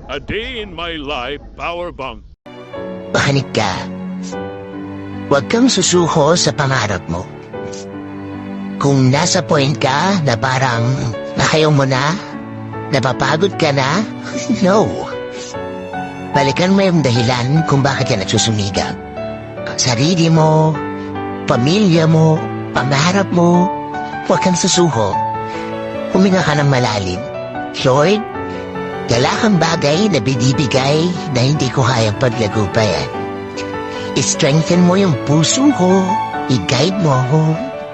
A Day in My Life Power Bank. Makinig ka. Huwag kang susuko sa pangarap mo. Kung nasa point ka na parang nakayaw mo na, napapagod ka na, no. Balikan mo yung dahilan kung bakit ka nagsusumikap. Sarili mo, pamilya mo, pangarap mo, huwag kang susuko. Huminga ka ng malalim. Lord, wala kang bagay na binibigay na hindi ko kayang paglagupayan. I-strengthen mo yung puso ko, i-guide mo ako,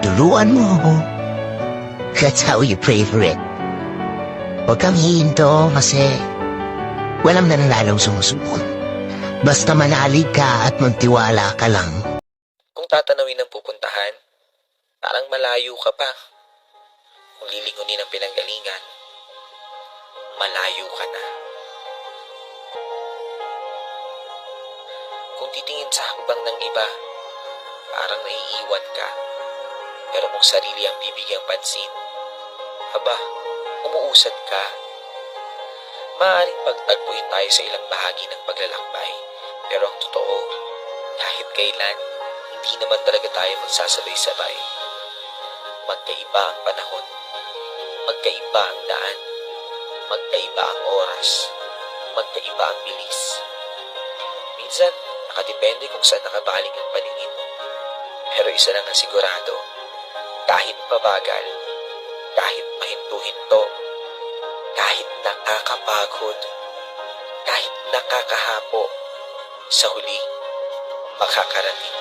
turuan mo ako. That's how you pray for it. Huwag kang hihinto kasi walang nananalong sumusunod. Basta manalig ka at magtiwala ka lang. Kung tatanawin ang pupuntahan, parang malayo ka pa. Kung lilingunin ang pinanggalingan, malayo ka na. Kung titingin sa hakbang ng iba, parang naiiwan ka. Pero kung sarili ang bibigyang pansin, aba, umuusad ka. Maaaring pagtagpuin tayo sa ilang bahagi ng paglalakbay, pero ang totoo, kahit kailan, hindi naman talaga tayo magsasabay-sabay. Magkaiba ang panahon, magkaiba ang daan, magkaiba ang oras, magkaiba ang bilis. Minsan, nakadepende kung saan nakabaling ang paningin mo. Pero isa lang ang sigurado, kahit pabagal, kahit mahinto-hinto, kahit nakakapagod, kahit nakakahapo, sa huli, makakarating